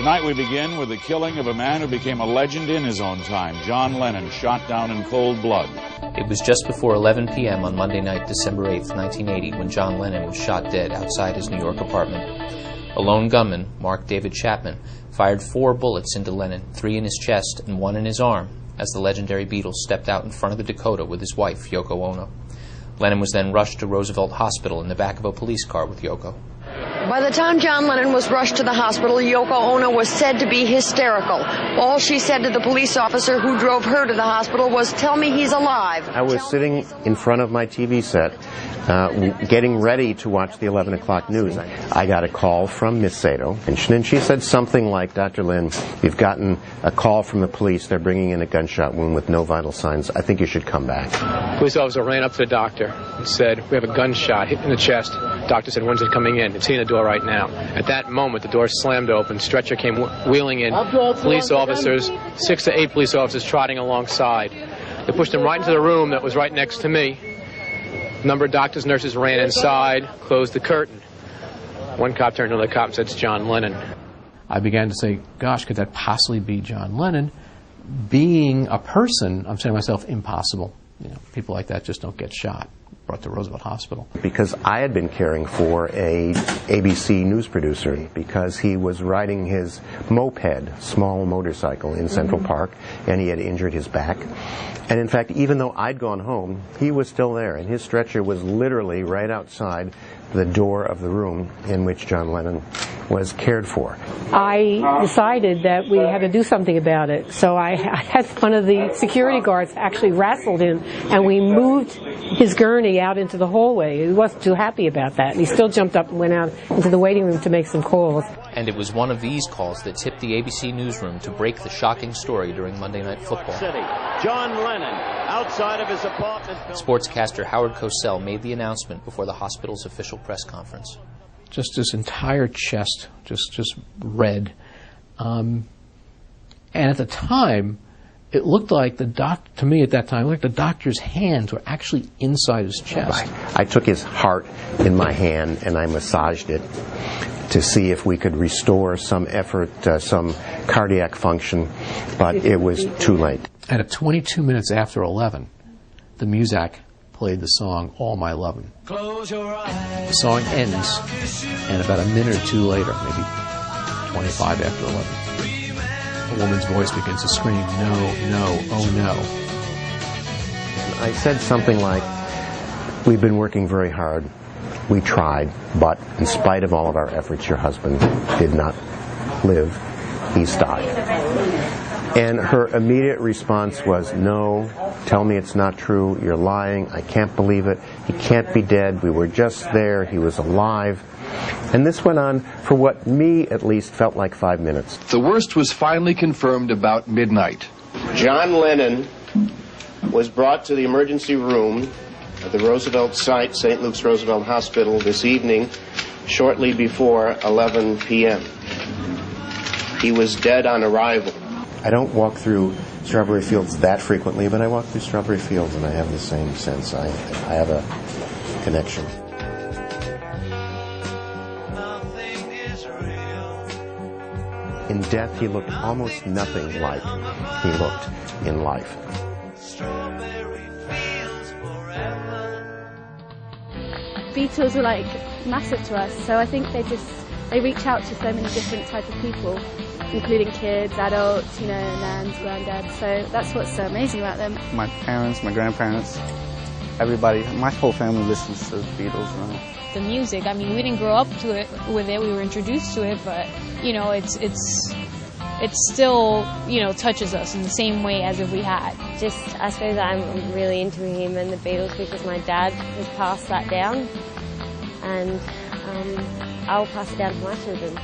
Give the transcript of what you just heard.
Tonight we begin with the killing of a man who became a legend in his own time, John Lennon, shot down in cold blood. It was just before 11 p.m. on Monday night, December 8th, 1980, when John Lennon was shot dead outside his New York apartment. A lone gunman, Mark David Chapman, fired 4 bullets into Lennon, 3 in his chest and 1 in his arm, as the legendary Beatle stepped out in front of the Dakota with his wife, Yoko Ono. Lennon was then rushed to Roosevelt Hospital in the back of a police car with Yoko. By the time John Lennon was rushed to the hospital, Yoko Ono was said to be hysterical. All she said to the police officer who drove her to the hospital was, "Tell me he's alive." I was sitting in front of my TV set, getting ready to watch the 11 o'clock news. I got a call from Miss Sato, and she said something like, "Dr. Lynn, you've gotten a call from the police. They're bringing in a gunshot wound with no vital signs. I think you should come back." The police officer ran up to the doctor and said, "We have a gunshot hit in the chest." The doctor said, "When's it coming in? It's in the door right now." At that moment, the door slammed open. Stretcher came wheeling in. Police officers, 6 to 8 police officers trotting alongside. They pushed him right into the room that was right next to me. A number of doctors, nurses ran inside, closed the curtain. One cop turned to the cop and said, "It's John Lennon." I began to say, gosh, could that possibly be John Lennon? Being a person, I'm saying to myself, impossible. People like that just don't get shot. Brought to Roosevelt Hospital. Because I had been caring for a ABC news producer because he was riding his moped, small motorcycle, in Central Park, and he had injured his back. And in fact, even though I'd gone home, he was still there, and his stretcher was literally right outside the door of the room in which John Lennon was cared for. I decided that we had to do something about it, so I had one of the security guards actually wrestled him, and we moved his gurney out into the hallway. He wasn't too happy about that, and he still jumped up and went out into the waiting room to make some calls. And it was one of these calls that tipped the ABC newsroom to break the shocking story during Monday Night Football. John Lennon, outside of his apartment. Sportscaster Howard Cosell made the announcement before the hospital's official press conference. Just this entire chest, just red. And at the time, it looked like to me at that time, like the doctor's hands were actually inside his chest. I took his heart in my hand and I massaged it to see if we could restore some effort, some cardiac function, but it was too late. And at 22 minutes after 11, the Muzak played the song All My Lovin'. The song ends, and about a minute or two later, maybe 25 after 11, a woman's voice begins to scream, "No, no, oh no." I said something like, "We've been working very hard. We tried, but in spite of all of our efforts, your husband did not live. He's died." And her immediate response was, "No, tell me it's not true. You're lying. I can't believe it. He can't be dead. We were just there. He was alive." And this went on for what me, at least, felt like 5 minutes. The worst was finally confirmed about midnight. John Lennon was brought to the emergency room at the Roosevelt site, St. Luke's Roosevelt Hospital, this evening, shortly before 11 p.m. He was dead on arrival. I don't walk through strawberry fields that frequently, but I walk through strawberry fields and I have the same sense. I have a connection. In death, he looked almost nothing like he looked in life. Beatles were like massive to us, so I think they reach out to so many different types of people, including kids, adults, nans, granddads. So that's what's so amazing about them. My parents, my grandparents, everybody, my whole family listens to the Beatles now. The music, I mean, we didn't grow up with it, we were introduced to it, but, it still, touches us in the same way as if we had. I suppose I'm really into him and the Beatles because my dad has passed that down, and I'll pass it down to my children.